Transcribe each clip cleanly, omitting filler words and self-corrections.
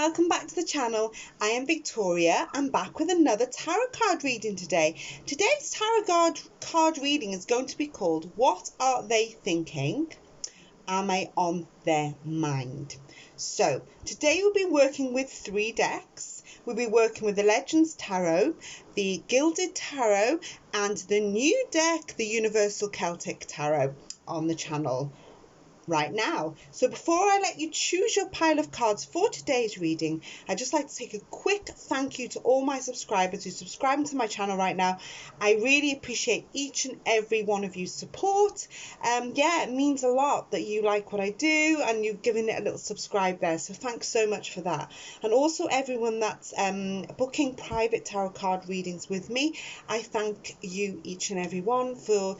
welcome back to the channel. I am Victoria. I'm back with another tarot card reading today. Today's tarot card reading is going to be called What Are They Thinking? Am I on Their Mind? So today we'll be working with 3 decks. We'll be working with the Legends Tarot, the Gilded Tarot, and the new deck, the Universal Celtic Tarot, on the channel right now. So before I let you choose your pile of cards for today's reading, I'd just like to take a quick thank you to all my subscribers who subscribe to my channel right now. I really appreciate each and every one of your support. Yeah, it means a lot that you like what I do and you've given it a little subscribe there, so thanks so much for that. And also everyone that's booking private tarot card readings with me, I thank you each and every one for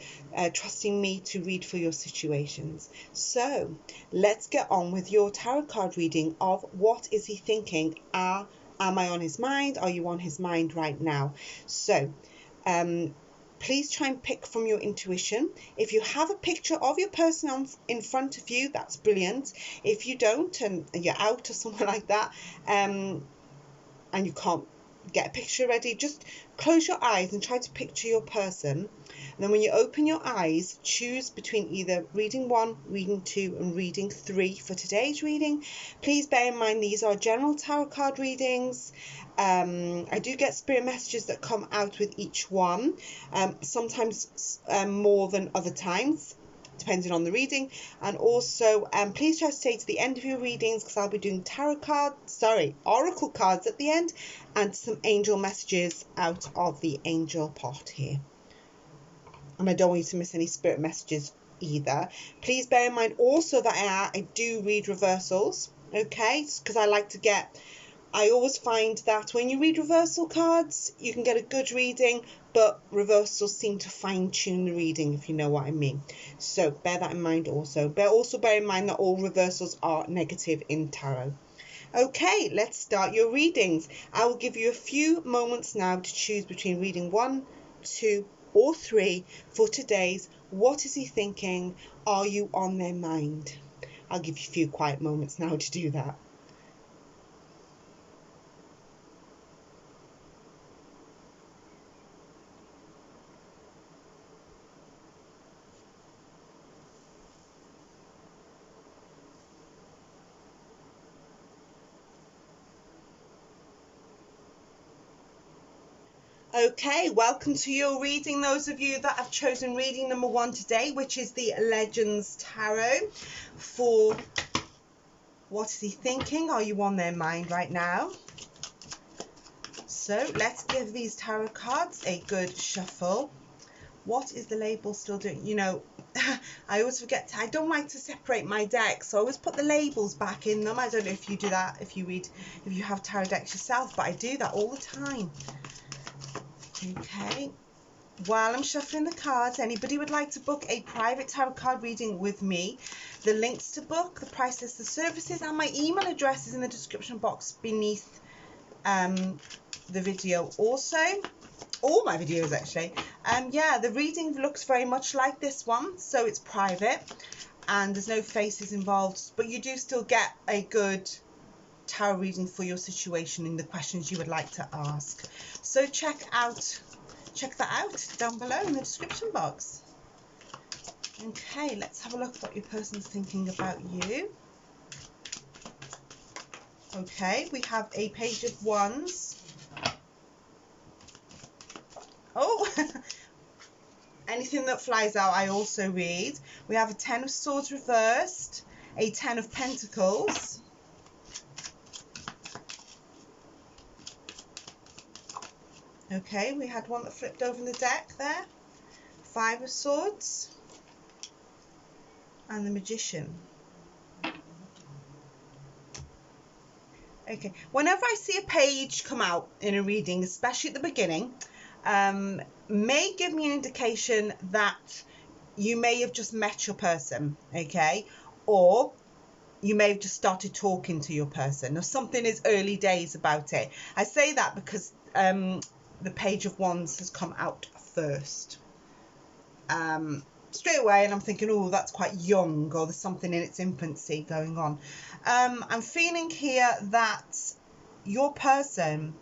trusting me to read for your situations. So let's get on with your tarot card reading of what is he thinking. Am I on his mind? Are you on his mind right now? So please try and pick from your intuition. If you have a picture of your person in front of you, that's brilliant. If you don't and you're out or something like that, and you can't get a picture ready, just close your eyes and try to picture your person. And then when you open your eyes, choose between either reading 1, reading 2 and reading 3 for today's reading. Please bear in mind these are general tarot card readings. I do get spirit messages that come out with each one, sometimes more than other times, depending on the reading. And also please try to stay to the end of your readings, because I'll be doing oracle cards at the end, and some angel messages out of the angel pot here. And I don't want you to miss any spirit messages either. Please bear in mind also that I do read reversals, okay? Because I always find that when you read reversal cards, you can get a good reading, but reversals seem to fine-tune the reading, if you know what I mean. So bear that in mind also. Also bear in mind that all reversals are negative in tarot. Okay, let's start your readings. I will give you a few moments now to choose between reading 1, 2, or 3 for today's What Is He Thinking? Are You on Their Mind? I'll give you a few quiet moments now to do that. Okay, welcome to your reading, those of you that have chosen reading number 1 today, which is the Legends Tarot for What Is He Thinking? Are You on Their Mind right now? So let's give these tarot cards a good shuffle. What is the label still doing? You know, I always forget, I don't like to separate my decks, so I always put the labels back in them. I don't know if you do that, if you have tarot decks yourself, but I do that all the time. Okay, while I'm shuffling the cards, anybody would like to book a private tarot card reading with me, the links to book, the prices, the services, and my email address is in the description box beneath the video. Also, all my videos actually. Yeah, the reading looks very much like this one, so it's private and there's no faces involved, but you do still get a good tarot reading for your situation and the questions you would like to ask. So check that out down below in the description box. Okay, let's have a look at what your person's thinking about you. Okay, we have a Page of Wands. Oh, anything that flies out I also read. We have a 10 of Swords reversed, a 10 of Pentacles, okay, we had one that flipped over in the deck there, 5 of Swords, and the Magician. Okay, whenever I see a page come out in a reading, especially at the beginning, may give me an indication that you may have just met your person, okay, or you may have just started talking to your person, or something is early days about it. I say that because the Page of Wands has come out first straight away, and I'm thinking, oh, that's quite young, or there's something in its infancy going on. I'm feeling here that your person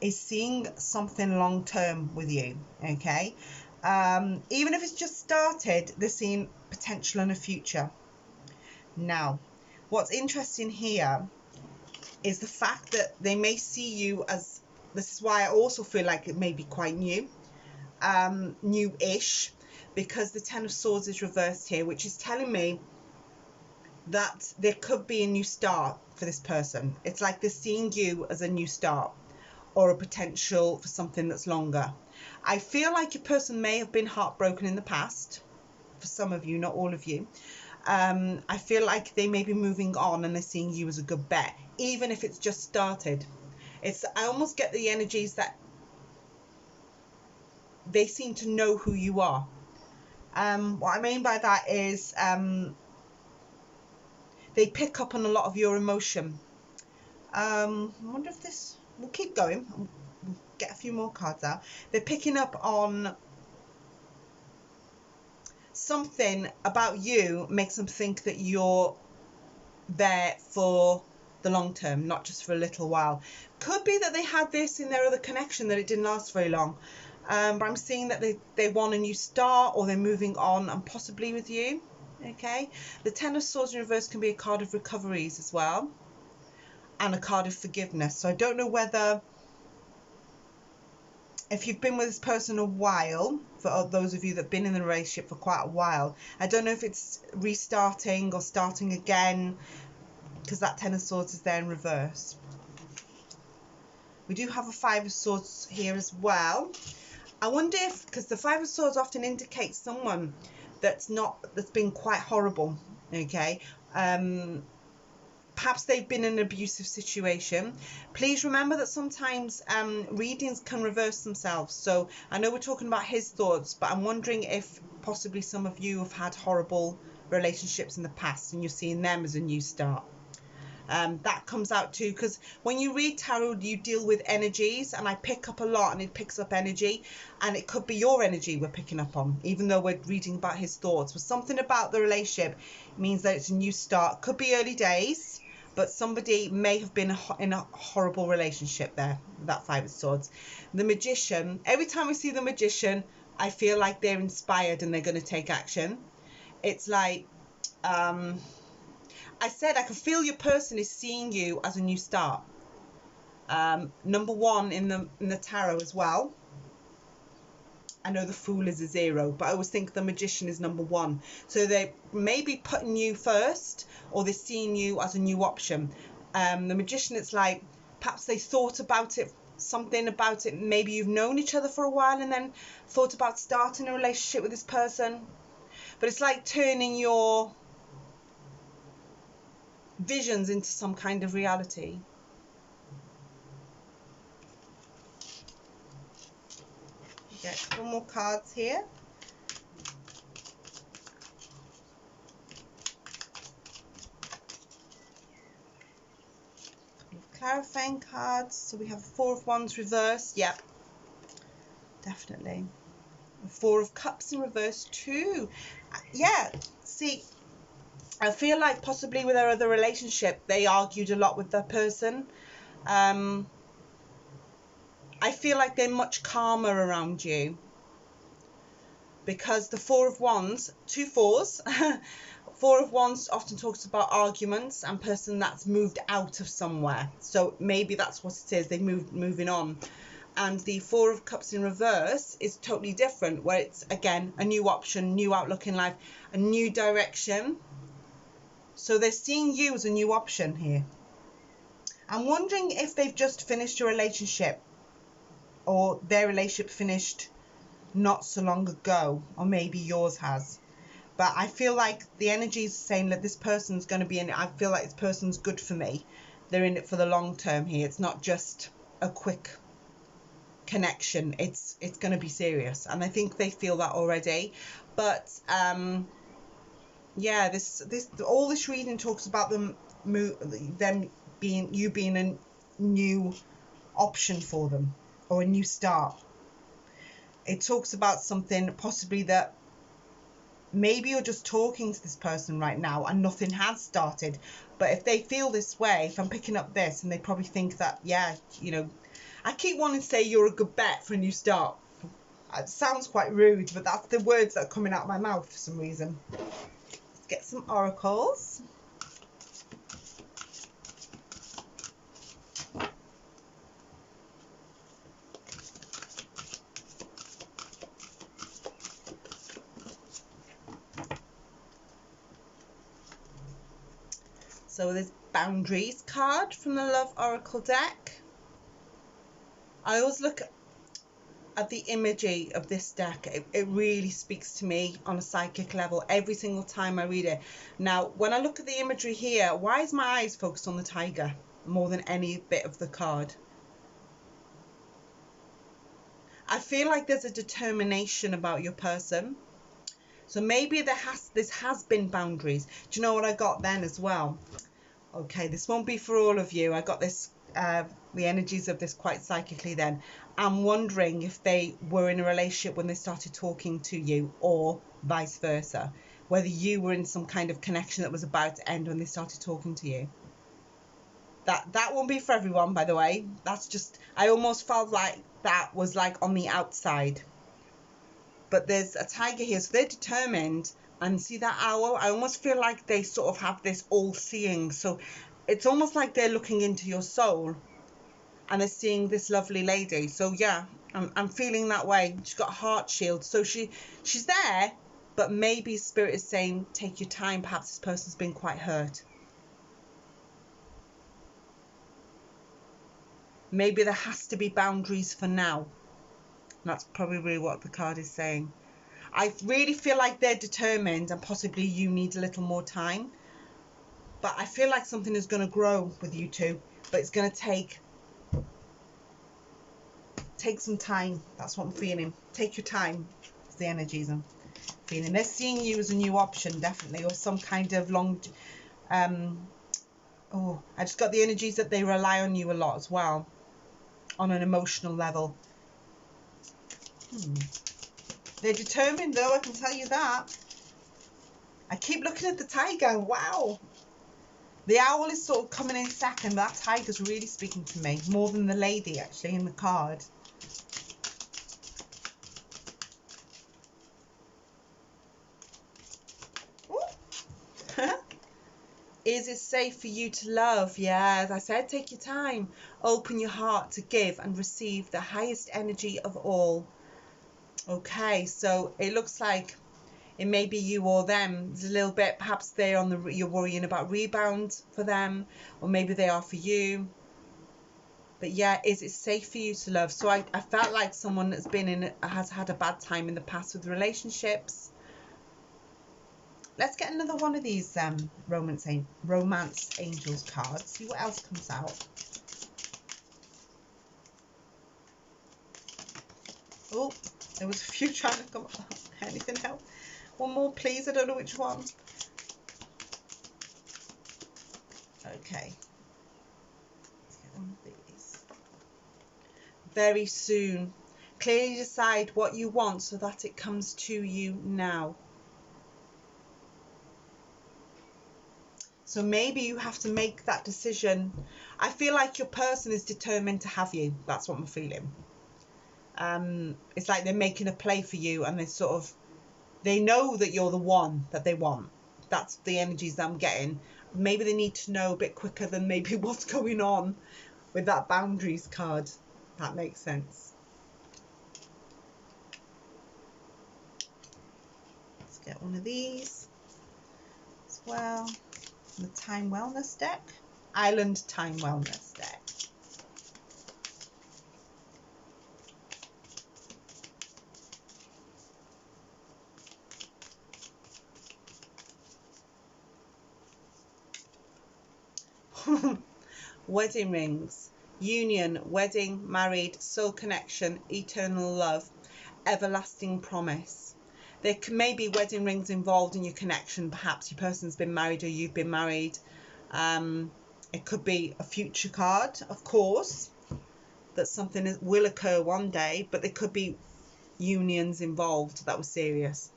is seeing something long term with you, okay? Even if it's just started, they're seeing potential in the future. Now, what's interesting here is the fact that they may see you as, this is why I also feel like it may be quite new-ish, because the Ten of Swords is reversed here, which is telling me that there could be a new start for this person. It's like they're seeing you as a new start or a potential for something that's longer. I feel like your person may have been heartbroken in the past, for some of you, not all of you. I feel like they may be moving on and they're seeing you as a good bet, even if it's just started. I almost get the energies that they seem to know who you are. What I mean by that is they pick up on a lot of your emotion. I wonder if this, we'll keep going, we'll get a few more cards out. They're picking up on something about you, makes them think that you're there for the long term, not just for a little while. Could be that they had this in their other connection, that it didn't last very long. But I'm seeing that they want a new start, or they're moving on, and possibly with you. Okay, the Ten of Swords in reverse can be a card of recoveries as well, and a card of forgiveness. So I don't know whether, if you've been with this person a while, for those of you that have been in the relationship for quite a while, I don't know if it's restarting or starting again, because that Ten of Swords is there in reverse. We do have a Five of Swords here as well. I wonder if, because the Five of Swords often indicates someone that's been quite horrible, okay? Perhaps they've been in an abusive situation. Please remember that sometimes readings can reverse themselves. So I know we're talking about his thoughts, but I'm wondering if possibly some of you have had horrible relationships in the past and you're seeing them as a new start. That comes out too, because when you read tarot, you deal with energies, and I pick up a lot, and it picks up energy, and it could be your energy we're picking up on, even though we're reading about his thoughts. But something about the relationship means that it's a new start. Could be early days, but somebody may have been in a horrible relationship there, that Five of Swords. The Magician, every time we see the Magician, I feel like they're inspired and they're going to take action. It's like, I said, I can feel your person is seeing you as a new start. Number one in the tarot as well. I know the Fool is a 0, but I always think the Magician is number 1. So they may be putting you first, or they're seeing you as a new option. The Magician, it's like perhaps they thought about it, something about it. Maybe you've known each other for a while and then thought about starting a relationship with this person. But it's like turning your visions into some kind of reality. Get a couple more cards here. Clarifying cards. So we have Four of Wands reversed. Yep, definitely. Four of Cups in reverse too. Yeah, see, I feel like possibly with their other relationship, they argued a lot with their person. I feel like they're much calmer around you, because the Four of Wands, 2 fours, Four of Wands often talks about arguments and person that's moved out of somewhere. So maybe that's what it is. They're moving on. And the Four of Cups in reverse is totally different, where it's, again, a new option, new outlook in life, a new direction. So they're seeing you as a new option here. I'm wondering if they've just finished a relationship, or their relationship finished not so long ago, or maybe yours has. But I feel like the energy is saying that this person's going to be in it. I feel like this person's good for me. They're in it for the long term here. It's not just a quick connection. It's going to be serious, and I think they feel that already. But yeah, all this reading talks about them being a new option for them, or a new start. It talks about something possibly that maybe you're just talking to this person right now and nothing has started. But if they feel this way, if I'm picking up this, and they probably think that, yeah, you know, I keep wanting to say you're a good bet for a new start. It sounds quite rude, but that's the words that are coming out of my mouth for some reason. Let's get some oracles. So there's Boundaries card from the Love Oracle deck. I always look at the imagery of this deck. It really speaks to me on a psychic level every single time I read it. Now, when I look at the imagery here, why is my eyes focused on the tiger more than any bit of the card? I feel like there's a determination about your person. So maybe this has been boundaries. Do you know what I got then as well? Okay, this won't be for all of you. I got this, the energies of this quite psychically then. I'm wondering if they were in a relationship when they started talking to you, or vice versa. Whether you were in some kind of connection that was about to end when they started talking to you. That won't be for everyone, by the way. That's just, I almost felt like that was like on the outside. But there's a tiger here, so they're determined. And see that owl? I almost feel like they sort of have this all-seeing. So it's almost like they're looking into your soul and they're seeing this lovely lady. So yeah, I'm feeling that way. She's got a heart shield. So she's there, but maybe Spirit is saying, take your time. Perhaps this person's been quite hurt. Maybe there has to be boundaries for now. That's probably really what the card is saying. I really feel like they're determined, and possibly you need a little more time. But I feel like something is going to grow with you two, but it's going to take some time. That's what I'm feeling. Take your time. It's the energies I'm feeling. They're seeing you as a new option, definitely, or some kind of long... oh, I just got the energies that they rely on you a lot as well, on an emotional level. They're determined, though, I can tell you that. I keep looking at the tiger. Wow. The owl is sort of coming in second. That tiger's really speaking to me, more than the lady, actually, in the card. Is it safe for you to love? Yeah, as I said, take your time. Open your heart to give and receive the highest energy of all. Okay, so it looks like it may be you or them. There's a little bit, perhaps they're on the, you're worrying about rebound for them, or maybe they are for you. But yeah, is it safe for you to love? So I felt like someone has had a bad time in the past with relationships. Let's get another one of these romance angels cards. See what else comes out. Oh, there was a few trying to come up. Anything else? One more, please. I don't know which one. Okay. Let's get one of these. Very soon. Clearly decide what you want so that it comes to you now. So maybe you have to make that decision. I feel like your person is determined to have you. That's what I'm feeling. It's like they're making a play for you, and they know that you're the one that they want. That's the energies that I'm getting. Maybe they need to know a bit quicker than maybe what's going on with that boundaries card. That makes sense. Let's get one of these as well. The Time Wellness deck. Island Time Wellness deck. Wedding rings. Union, wedding, married, soul connection, eternal love, everlasting promise. There may be wedding rings involved in your connection. Perhaps your person's been married or you've been married. It could be a future card, of course, that something will occur one day, but there could be unions involved that were serious.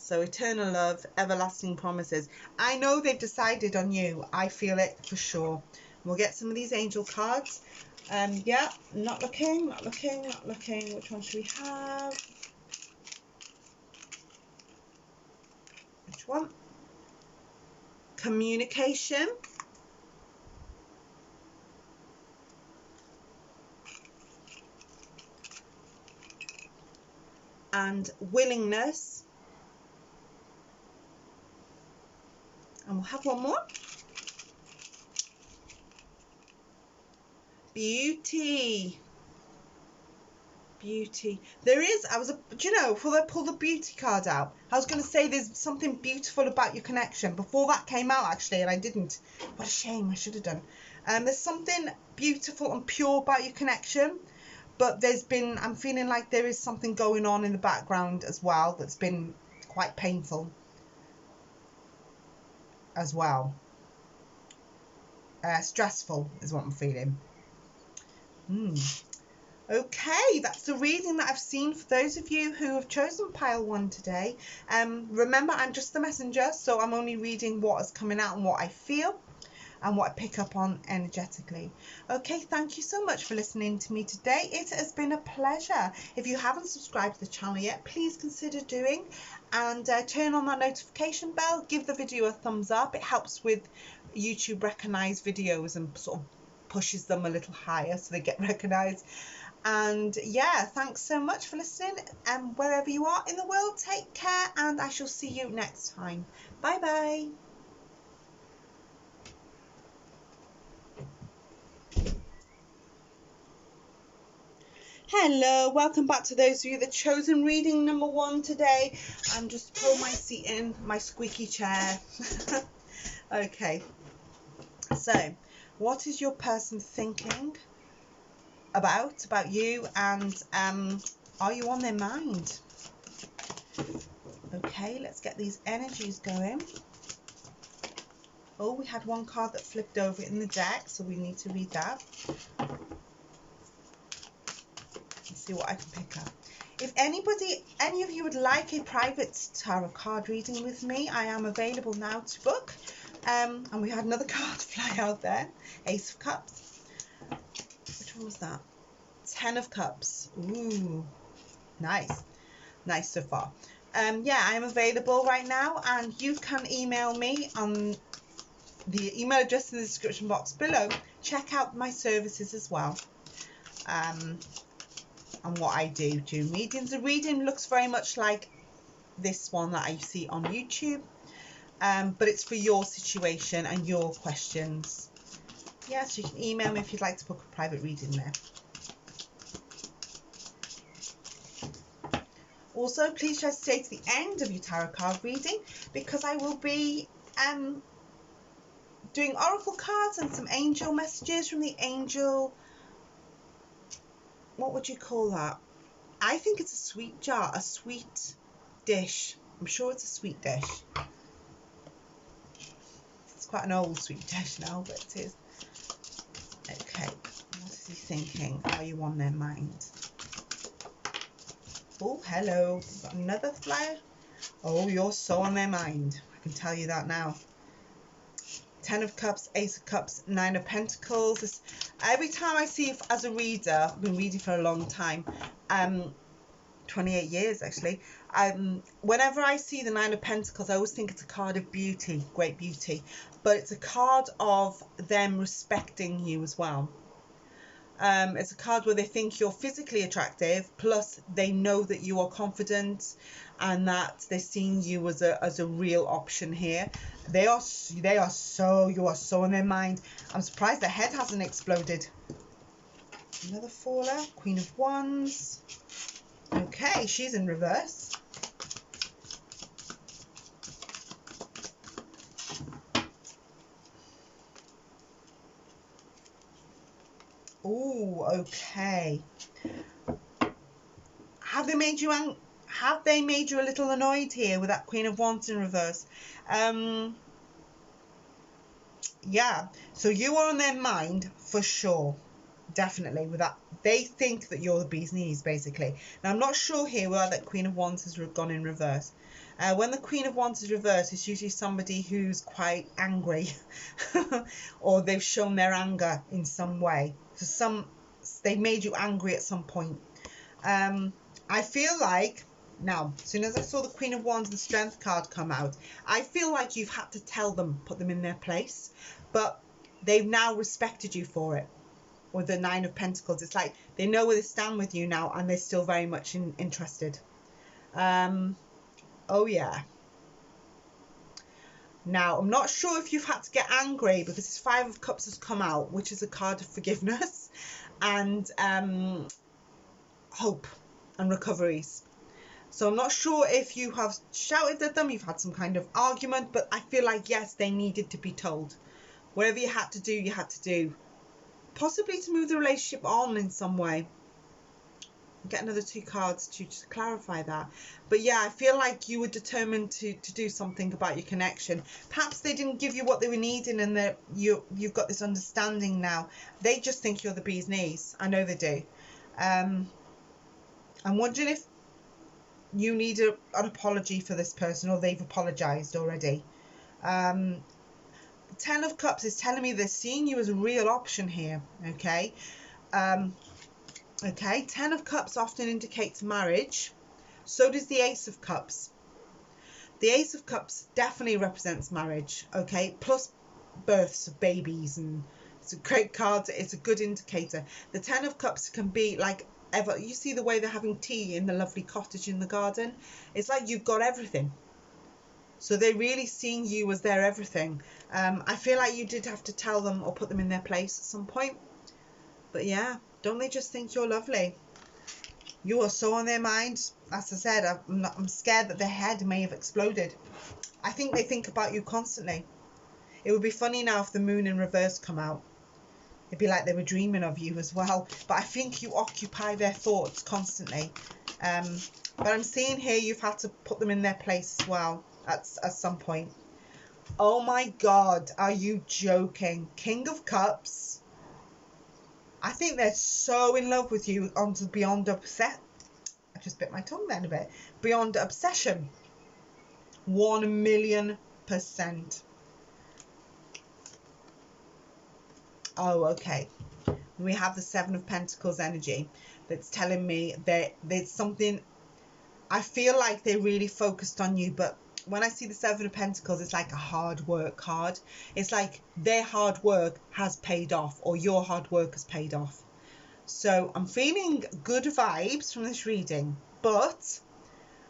So eternal love, everlasting promises. I know they've decided on you. I feel it for sure. We'll get some of these angel cards. Yeah, not looking. Which one should we have? Which one? Communication. And willingness. And we'll have one more. Beauty. Beauty. There is, do you know, before I pull the beauty card out, I was going to say there's something beautiful about your connection. Before that came out, actually, and I didn't. What a shame, I should have done. There's something beautiful and pure about your connection, but I'm feeling like there is something going on in the background as well that's been quite painful as well. Stressful is what I'm feeling. Okay, that's the reading that I've seen for those of you who have chosen pile 1 today. Remember, I'm just the messenger, so I'm only reading what is coming out and what I feel and what I pick up on energetically. Okay, thank you so much for listening to me today. It has been a pleasure. If you haven't subscribed to the channel yet, please consider doing, and turn on that notification bell. Give the video a thumbs up. It helps with YouTube recognize videos and sort of pushes them a little higher so they get recognized. And yeah, thanks so much for listening, and wherever you are in the world, take care, and I shall see you next time. Bye bye. Hello, welcome back to those of you that chosen reading number 1 today. I'm just pulling my seat in, my squeaky chair. Okay, so what is your person thinking about you, and are you on their mind? Okay, let's get these energies going. Oh, we had one card that flipped over in the deck, so we need to read that. Let's see what I can pick up. If any of you would like a private tarot card reading with me, I am available now to book. And we had another card fly out there. Ace of Cups. Which one was that? 10 of Cups. Ooh, nice. Nice so far. Yeah, I'm available right now, and you can email me on the email address in the description box below. Check out my services as well. And what I do during readings. The reading looks very much like this one that I see on YouTube, but it's for your situation and your questions. Yeah, so you can email me if you'd like to book a private reading there. Also, please just stay to the end of your tarot card reading, because I will be doing oracle cards and some angel messages from the angel. What would you call that? I think it's a sweet jar, a sweet dish. I'm sure it's a sweet dish. It's quite an old sweet dish now, but it is. Okay, what is he thinking? Are you on their mind? Oh, hello. We've got another flyer. Oh, you're so on their mind. I can tell you that now. 10 of Cups, Ace of Cups, 9 of Pentacles. Every time I see, as a reader, I've been reading for a long time, 28 years actually, whenever I see the 9 of Pentacles, I always think it's a card of beauty, great beauty, but it's a card of them respecting you as well. It's a card where they think you're physically attractive, plus they know that you are confident and that they're seeing you as a real option here. You are so in their mind. I'm surprised their head hasn't exploded. Another faller, Queen of Wands. Okay, she's in reverse. Oh, okay. Have they made you a little annoyed here with that Queen of Wands in reverse? Yeah, so you are on their mind for sure. Definitely with that. They think that you're the bee's knees, basically. Now, I'm not sure here why that Queen of Wands has gone in reverse. When the Queen of Wands is reversed, it's usually somebody who's quite angry or they've shown their anger in some way. So they made you angry at some point. I feel like, now, as soon as I saw the Queen of Wands and the Strength card come out, I feel like you've had to tell them, put them in their place, but they've now respected you for it. With the Nine of Pentacles, it's like they know where they stand with you now, and they're still very much interested. Oh yeah. Now, I'm not sure if you've had to get angry, because this Five of Cups has come out, which is a card of forgiveness and hope and recoveries. So I'm not sure if you have shouted at them, you've had some kind of argument, but I feel like, yes, they needed to be told. Whatever you had to do, you had to do. Possibly to move the relationship on in some way. Get another 2 cards to just clarify that. But yeah, I feel like you were determined to do something about your connection. Perhaps they didn't give you what they were needing, and that you've got this understanding now. They just think you're the bee's knees. I know they do. I'm wondering if you need an apology for this person, or they've apologized already. 10 of Cups is telling me they're seeing you as a real option here. Okay. Okay, 10 of Cups often indicates marriage. So does the Ace of Cups. The Ace of Cups definitely represents marriage, okay? Plus births of babies, and it's a great card. It's a good indicator. The 10 of Cups can be like, you see the way they're having tea in the lovely cottage in the garden? It's like you've got everything. So they're really seeing you as their everything. I feel like you did have to tell them or put them in their place at some point. But yeah. Don't they just think you're lovely? You are so on their mind. As I said, I'm scared that their head may have exploded. I think they think about you constantly. It would be funny now if the moon in reverse come out. It'd be like they were dreaming of you as well. But I think you occupy their thoughts constantly. But I'm seeing here you've had to put them in their place as well at some point. Oh my God, are you joking? King of Cups. I think they're so in love with you onto beyond upset. I just bit my tongue then a bit. Beyond obsession. 1,000,000%. Oh, okay. We have the 7 of Pentacles energy that's telling me that there's something. I feel like they're really focused on you, but when I see the 7 of Pentacles, it's like a hard work card. It's like their hard work has paid off, or your hard work has paid off. So I'm feeling good vibes from this reading, but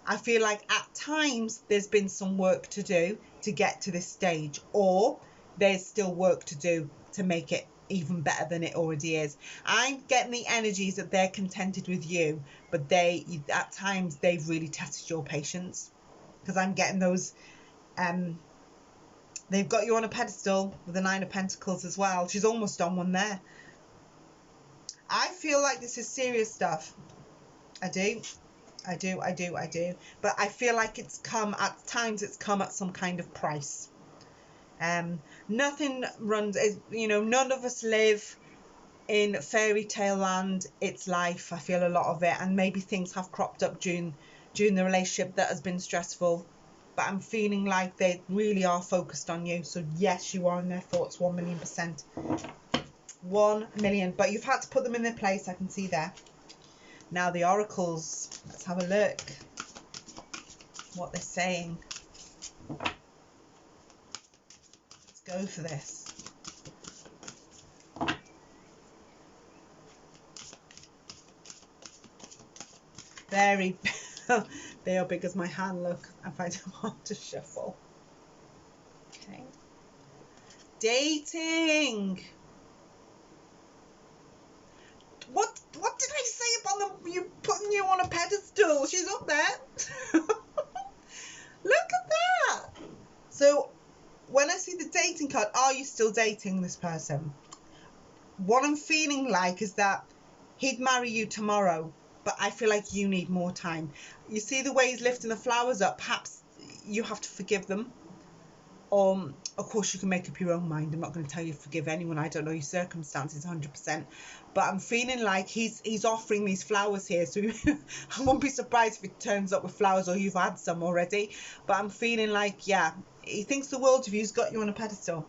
I feel like at times there's been some work to do to get to this stage, or there's still work to do to make it even better than it already is. I'm getting the energies that they're contented with you, but at times they've really tested your patience. Because I'm getting those, they've got you on a pedestal with the 9 of Pentacles as well. She's almost on one there. I feel like this is serious stuff. I do. But I feel like it's come at some kind of price. Nothing runs, none of us live in fairy tale land. It's life. I feel a lot of it, and maybe things have cropped up during the relationship that has been stressful, but I'm feeling like they really are focused on you. So yes, you are in their thoughts, 1,000,000%. 1,000,000, but you've had to put them in their place. I can see there. Now the oracles, let's have a look what they're saying. Let's go for this. Very they are big as my hand, look. I find them hard to shuffle. Okay. Dating. What did I say about them? You putting you on a pedestal? She's up there. Look at that. So when I see the dating card, are you still dating this person? What I'm feeling like is that he'd marry you tomorrow, but I feel like you need more time. You see the way he's lifting the flowers up? Perhaps you have to forgive them. Of course, you can make up your own mind. I'm not going to tell you to forgive anyone. I don't know your circumstances 100%. But I'm feeling like he's offering these flowers here. So I won't be surprised if it turns up with flowers or you've had some already. But I'm feeling like, yeah, he thinks the world of you. He's got you on a pedestal.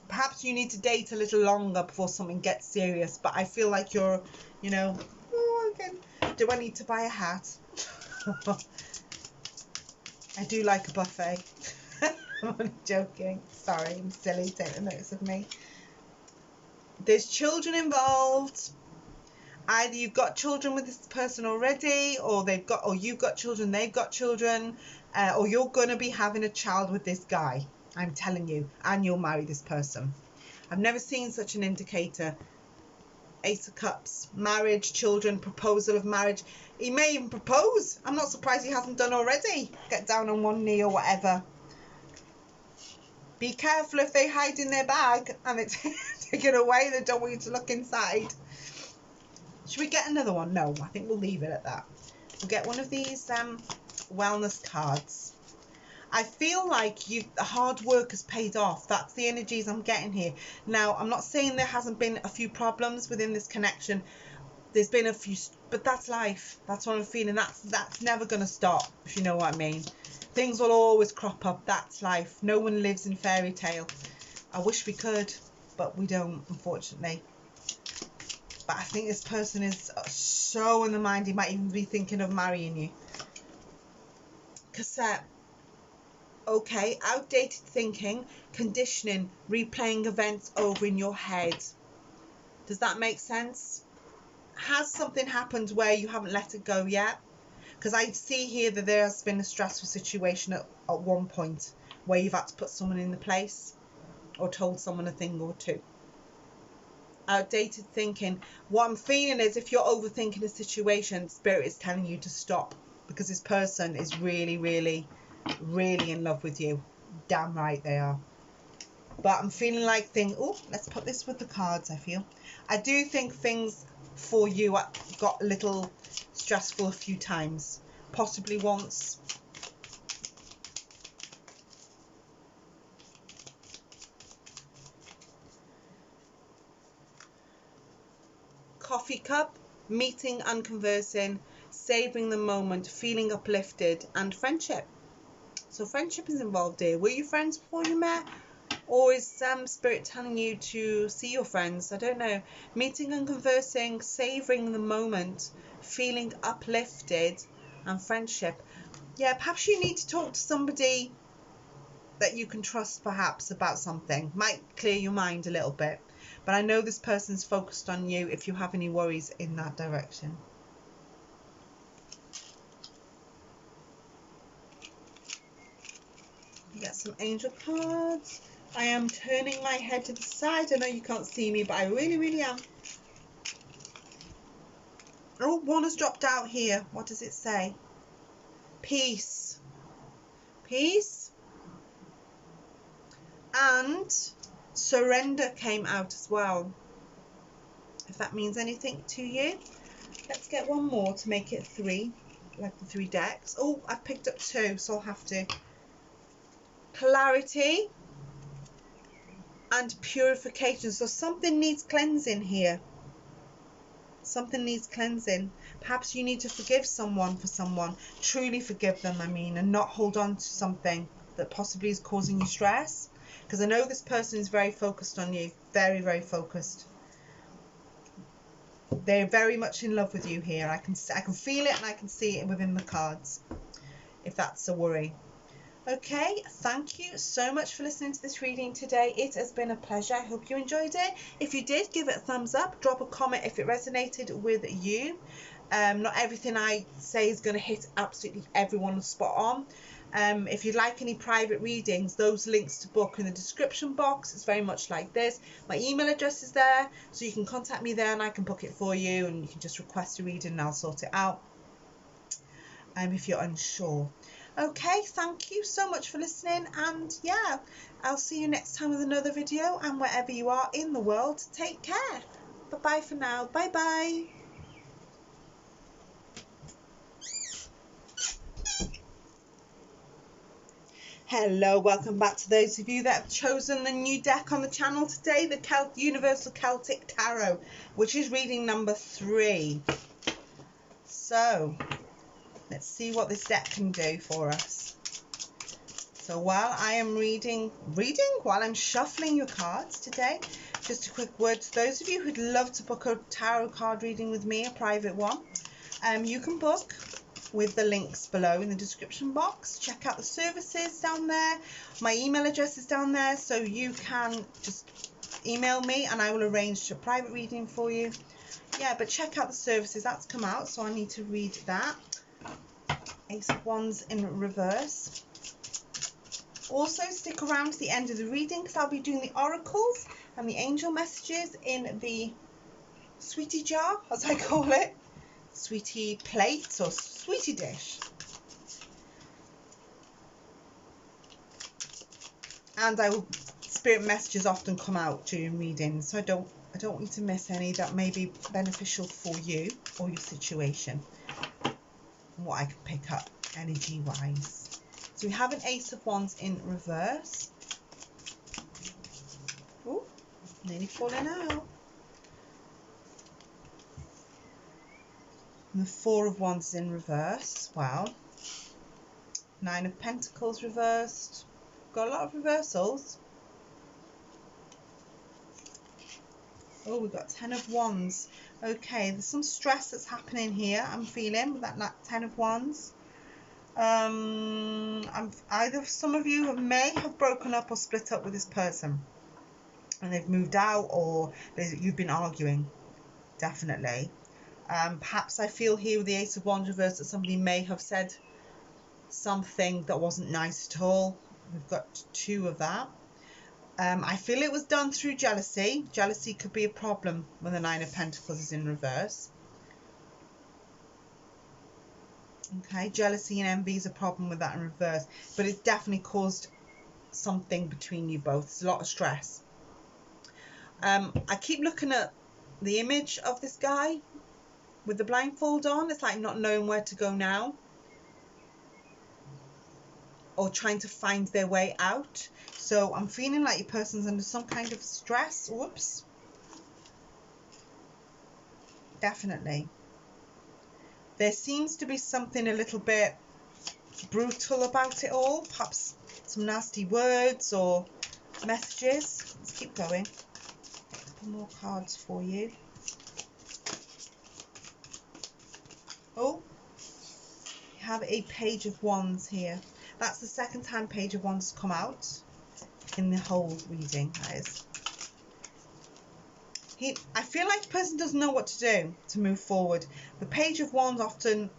Perhaps you need to date a little longer before something gets serious. But I feel like you're, you know, oh, again, do I need to buy a hat? I do like a buffet. I'm only joking. Sorry, I'm silly. Take notice of me. There's children involved. Either you've got children with this person already, or you've got children, they've got children, or you're going to be having a child with this guy. I'm telling you, and you'll marry this person. I've never seen such an indicator. Ace of Cups, marriage, children, proposal of marriage. He may even propose. I'm not surprised he hasn't done already. Get down on one knee or whatever. Be careful if they hide in their bag and it's taken away. They don't want you to look inside. Should we get another one? No, I think we'll leave it at that. We'll get one of these wellness cards. I feel like the hard work has paid off. That's the energies I'm getting here. Now, I'm not saying there hasn't been a few problems within this connection. There's been a few, but that's life. That's what I'm feeling. That's never going to stop, if you know what I mean. Things will always crop up. That's life. No one lives in fairy tale. I wish we could, but we don't, unfortunately. But I think this person is so in the mind, he might even be thinking of marrying you. Cassette. Okay, outdated thinking, conditioning, replaying events over in your head. Does that make sense? Has something happened where you haven't let it go yet? Because I see here that there has been a stressful situation at one point where you've had to put someone in the place or told someone a thing or two. Outdated thinking. What I'm feeling is if you're overthinking a situation, Spirit is telling you to stop, because this person is really, really, really in love with you. Damn right they are. But I'm feeling like let's put this with the cards. I do think things for you got a little stressful a few times, possibly once. Coffee cup, meeting and conversing, savouring the moment, feeling uplifted, and friendship. So friendship is involved here. Were you friends before you met? Or is Spirit telling you to see your friends? I don't know. Meeting and conversing, savouring the moment, feeling uplifted, and friendship. Yeah, perhaps you need to talk to somebody that you can trust, perhaps, about something. Might clear your mind a little bit. But I know this person's focused on you if you have any worries in that direction. Get some angel cards. I am turning my head to the side. I know you can't see me, but I really, really am. Oh, one has dropped out here. What does it say? Peace. Peace. And surrender came out as well. If that means anything to you. Let's get one more to make it 3, like the 3 decks. Oh, I've picked up 2, so I'll have to. Clarity and purification. So something needs cleansing here. Something needs cleansing. Perhaps you need to forgive someone for someone. Truly forgive them, and not hold on to something that possibly is causing you stress. Because I know this person is very focused on you. Very, very focused. They're very much in love with you here. I can feel it and I can see it within the cards, if that's a worry. Okay, thank you so much for listening to this reading today. It has been a pleasure. I hope you enjoyed it. If you did, give it a thumbs up. Drop a comment if it resonated with you. Not everything I say is going to hit absolutely everyone spot on. If you'd like any private readings, those links to book in the description box. It's very much like this. My email address is there, so you can contact me there and I can book it for you, and you can just request a reading and I'll sort it out if you're unsure. Okay, thank you so much for listening, and yeah, I'll see you next time with another video, and wherever you are in the world, take care. Bye-bye for now. Bye-bye. Hello, welcome back to those of you that have chosen the new deck on the channel today, the Universal Celtic Tarot, which is reading number 3. So, let's see what this deck can do for us. So while I am while I'm shuffling your cards today, just a quick word to those of you who'd love to book a tarot card reading with me, a private one. You can book with the links below in the description box. Check out the services down there. My email address is down there, so you can just email me and I will arrange a private reading for you. Yeah, but check out the services. That's come out, so I need to read that. Ace of Wands in reverse. Also stick around to the end of the reading because I'll be doing the oracles and the angel messages in the sweetie jar, as I call it. Sweetie plate or sweetie dish. And spirit messages often come out during readings, so I don't want you to miss any that may be beneficial for you or your situation and what I can pick up energy wise. So we have an Ace of Wands in reverse. Oh, nearly falling out. And the Four of Wands in reverse. Wow. Nine of Pentacles reversed. Got a lot of reversals. Oh, we've got 10 of Wands. Okay, there's some stress that's happening here, I'm feeling, with that 10 of Wands. Either some of you may have broken up or split up with this person. And they've moved out, or you've been arguing. Definitely. Perhaps I feel here with the Ace of Wands reversed that somebody may have said something that wasn't nice at all. We've got 2 of that. I feel it was done through jealousy. Jealousy could be a problem when the Nine of Pentacles is in reverse. Okay, jealousy and envy is a problem with that in reverse. But it's definitely caused something between you both. There's a lot of stress. I keep looking at the image of this guy with the blindfold on. It's like not knowing where to go now, or trying to find their way out. So I'm feeling like your person's under some kind of stress. Whoops. Definitely. There seems to be something a little bit brutal about it all. Perhaps some nasty words or messages. Let's keep going. A couple more cards for you. Oh, you have a Page of Wands here. That's the second time Page of Wands come out in the whole reading, that is. I feel like the person doesn't know what to do to move forward. The Page of Wands often...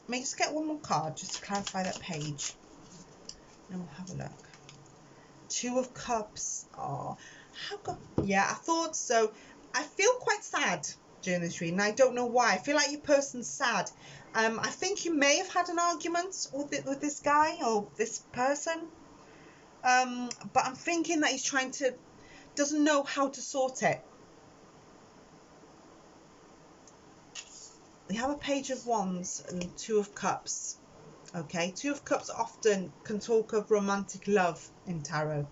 Let me just get one more card just to clarify that page. And we'll have a look. 2 of Cups. Oh, how come? Yeah, I thought so. I feel quite sad during this reading. I don't know why. I feel like your person's sad. I think you may have had an argument with this guy or this person. But I'm thinking that he's doesn't know how to sort it. We have a Page of Wands and 2 of Cups. Okay, 2 of Cups often can talk of romantic love in tarot.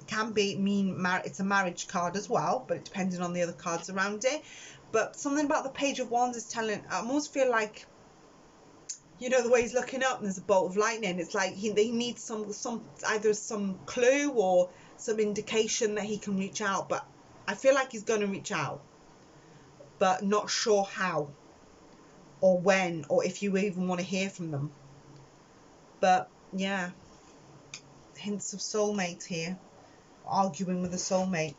Can mean it's a marriage card as well, but it depending on the other cards around it. But something about the Page of Wands is telling, I almost feel like, you know, the way he's looking up and there's a bolt of lightning. It's like he needs either some clue or some indication that he can reach out. But I feel like he's going to reach out, but not sure how or when, or if you even want to hear from them. But yeah, hints of soulmate here. Arguing with a soulmate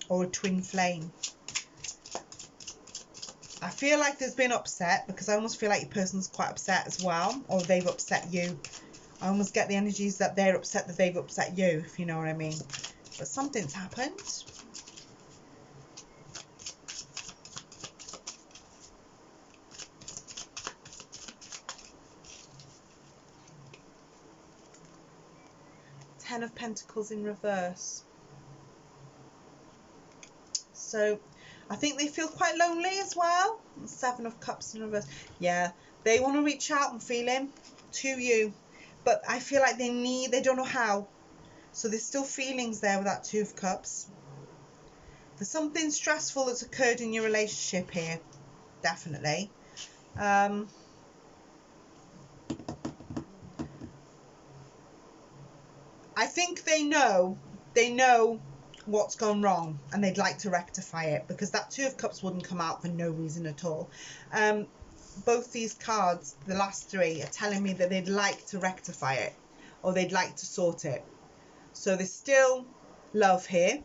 or a twin flame. I feel like there's been upset, because I almost feel like your person's quite upset as well, or they've upset you. I almost get the energies that they're upset that they've upset you, if you know what I mean. But something's happened. Ten of Pentacles in reverse. So I think they feel quite lonely as well. 7 of Cups in reverse. Yeah, they want to reach out and feeling to you, but I feel like they don't know how. So there's still feelings there with that 2 of Cups. There's something stressful that's occurred in your relationship here, definitely. I think they know what's gone wrong and they'd like to rectify it, because that 2 of Cups wouldn't come out for no reason at all. Both these cards, the last 3, are telling me that they'd like to rectify it, or they'd like to sort it. So there's still love here.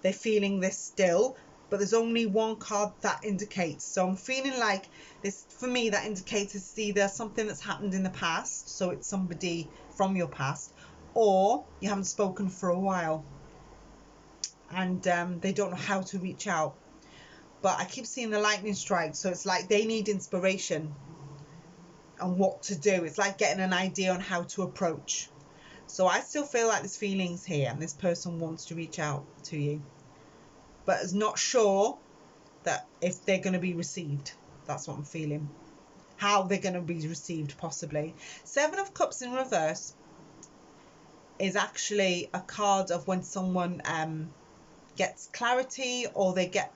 They're feeling this still, but there's only one card that indicates. So I'm feeling like this, for me, that indicates it's either something that's happened in the past, so it's somebody from your past, or you haven't spoken for a while and they don't know how to reach out. But I keep seeing the lightning strike, so it's like they need inspiration on what to do. It's like getting an idea on how to approach. So I still feel like there's feelings here and this person wants to reach out to you, but is not sure that if they're going to be received. That's what I'm feeling. How they're going to be received, possibly. 7 of Cups in reverse is actually a card of when someone gets clarity, or they get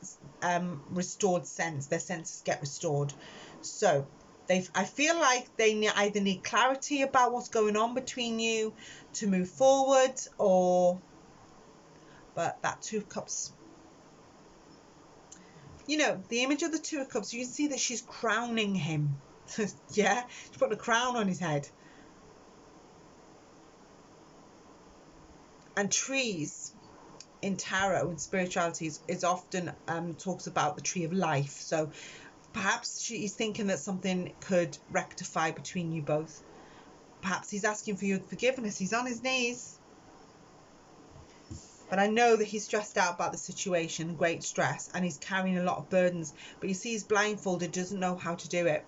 restored sense. Their senses get restored. So I feel like they either need clarity about what's going on between you to move forward, but that 2 of Cups, you know, the image of the 2 of Cups, you can see that she's crowning him. Yeah, she's putting a crown on his head. And trees in tarot and spirituality is often talks about the tree of life. So perhaps she's thinking that something could rectify between you both. Perhaps he's asking for your forgiveness. He's on his knees. But I know that he's stressed out about the situation, great stress, and he's carrying a lot of burdens. But you see, he's blindfolded, doesn't know how to do it.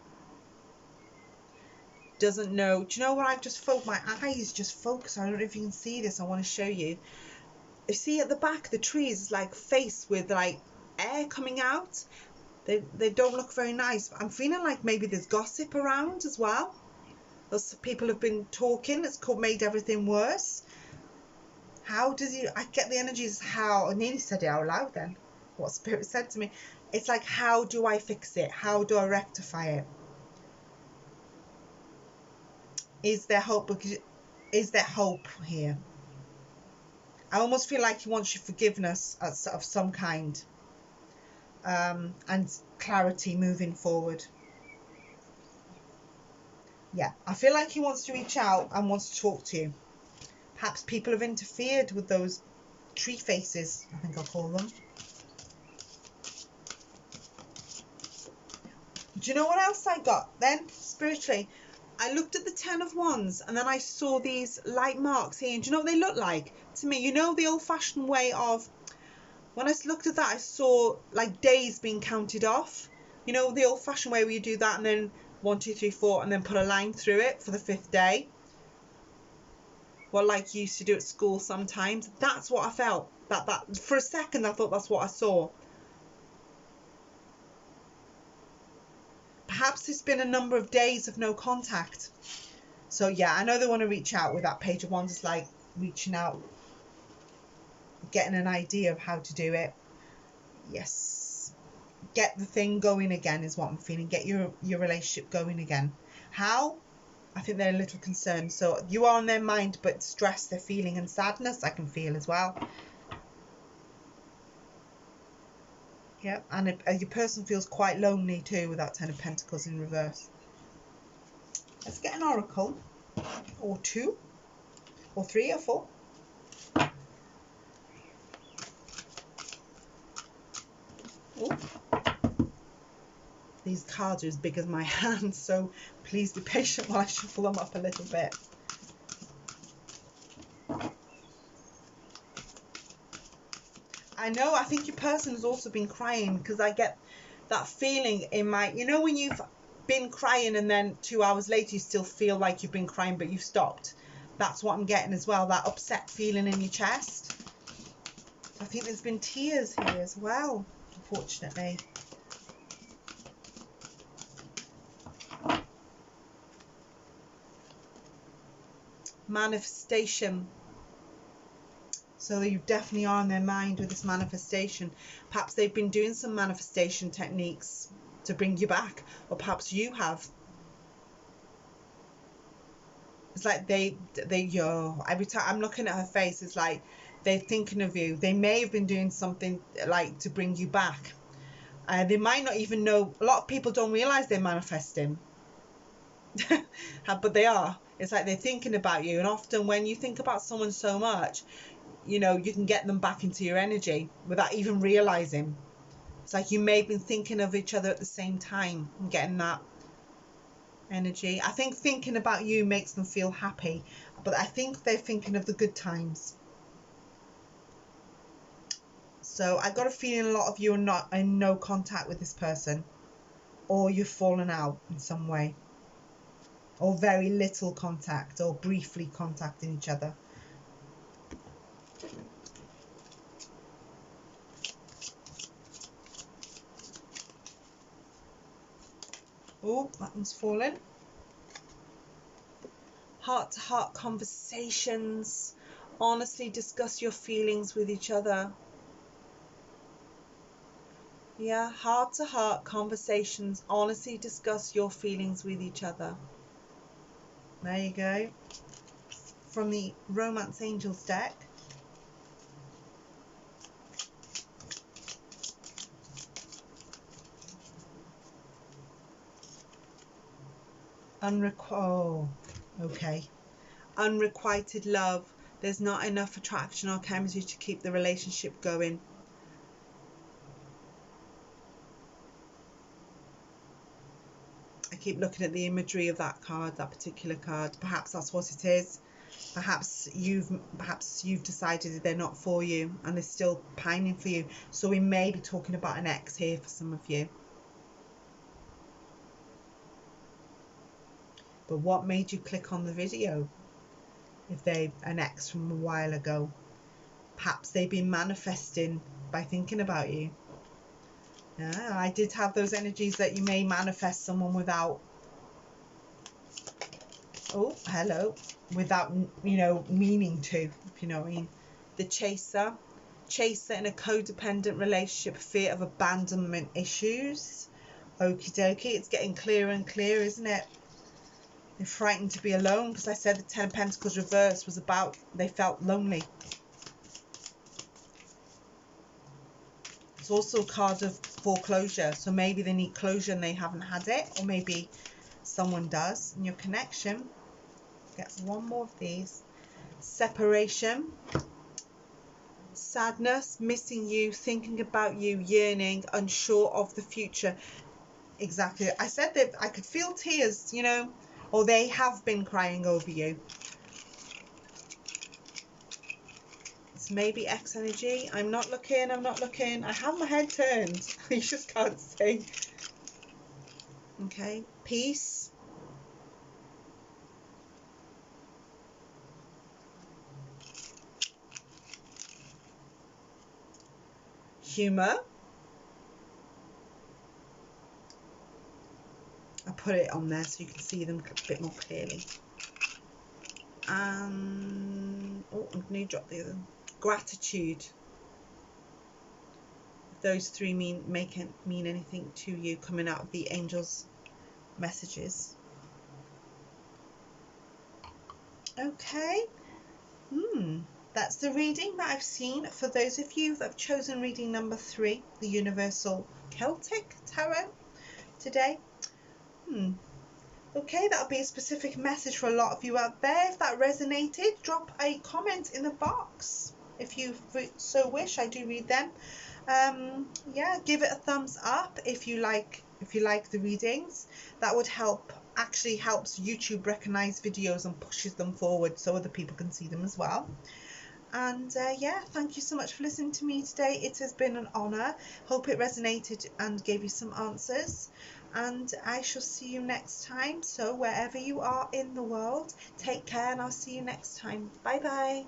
Doesn't know. Do you know what I've just focused? My eyes just focus. I don't know if you can see this. I want to show you. You see at the back, the trees is like face with like air coming out. They don't look very nice. I'm feeling like maybe there's gossip around as well. Those people have been talking. It's called made everything worse. How does he? I get the energies. How? I nearly said it out loud then. What Spirit said to me. It's like, how do I fix it? How do I rectify it? Is there hope? Is there hope here? I almost feel like he wants your forgiveness of some kind, and clarity moving forward. Yeah, I feel like he wants to reach out and wants to talk to you. Perhaps people have interfered with those tree faces, I think I'll call them. Do you know what else I got then, spiritually? I looked at the 10 of Wands and then I saw these light marks here. And do you know what they look like to me? You know, the old-fashioned way of, when I looked at that, I saw like days being counted off. You know, the old-fashioned way where you do that and then 1, 2, 3, 4 and then put a line through it for the 5th day. Well, like you used to do at school sometimes. That's what I felt. That for a second I thought that's what I saw. Perhaps it's been a number of days of no contact. So yeah, I know they want to reach out with that Page of Wands. It's like reaching out, getting an idea of how to do it. Yes. Get the thing going again is what I'm feeling. Get your relationship going again. How? I think they're a little concerned. So you are on their mind, but stress they're feeling, and sadness I can feel as well. Yeah, and your person feels quite lonely too with that 10 of Pentacles in reverse. Let's get an oracle, or 2, or 3, or 4. Ooh. These cards are as big as my hand, so please be patient while I shuffle them up a little bit. I know, I think your person has also been crying, because I get that feeling in my, you know, when you've been crying and then 2 hours later you still feel like you've been crying but you've stopped. That's what I'm getting as well, that upset feeling in your chest. I think there's been tears here as well. unfortunately. Manifestation. So you definitely are in their mind with this manifestation. Perhaps they've been doing some manifestation techniques to bring you back, or perhaps you have. It's like every time I'm looking at her face, it's like they're thinking of you. They may have been doing something like to bring you back. They might not even know. A lot of people don't realize they're manifesting. But they are. It's like they're thinking about you, and often when you think about someone so much, you know, you can get them back into your energy without even realizing. It's like you may have been thinking of each other at the same time and getting that energy. I think thinking about you makes them feel happy, but I think they're thinking of the good times. So I got a feeling a lot of you are not in no contact with this person, or you've fallen out in some way, or very little contact, or briefly contacting each other. Oh, that one's fallen. Heart-to-heart conversations. Honestly discuss your feelings with each other. Yeah, heart-to-heart conversations. Honestly discuss your feelings with each other. There you go. From the Romance Angels deck. Oh, okay. Unrequited love. There's not enough attraction or chemistry to keep the relationship going. I keep looking at the imagery of that card, that particular card. Perhaps that's what it is. Perhaps you've decided that they're not for you and they're still pining for you. So we may be talking about an ex here for some of you. But what made you click on the video? If they're an ex from a while ago, perhaps they've been manifesting by thinking about you. Yeah, I did have those energies that you may manifest someone without, oh, hello, without, you know, meaning to, if you know what I mean. The chaser in a codependent relationship, fear of abandonment issues. Okie dokie, it's getting clearer and clearer, isn't it? They're frightened to be alone, because I said the Ten of Pentacles reverse was about they felt lonely. It's also a card of foreclosure, so maybe they need closure and they haven't had it, or maybe someone does in your connection. Get one more of these. Separation, sadness, missing you, thinking about you, yearning, unsure of the future. Exactly. I said that I could feel tears, you know, or they have been crying over you. It's maybe X energy. I'm not looking. I have my head turned. You just can't see. Okay. Peace. Humor. I put it on there so you can see them a bit more clearly. And oh, I'm going to drop the other. Gratitude. If those three mean anything to you, coming out of the angels' messages. Okay. That's the reading that I've seen for those of you that have chosen reading number 3, the Universal Celtic Tarot today. Okay, that'll be a specific message for a lot of you out there. If that resonated, drop a comment in the box. If you so wish, I do read them. Yeah, give it a thumbs up if you like the readings. That would help. Actually helps YouTube recognize videos and pushes them forward so other people can see them as well. And yeah, thank you so much for listening to me today. It has been an honour. Hope it resonated and gave you some answers. And I shall see you next time. So wherever you are in the world, take care, and I'll see you next time. Bye bye.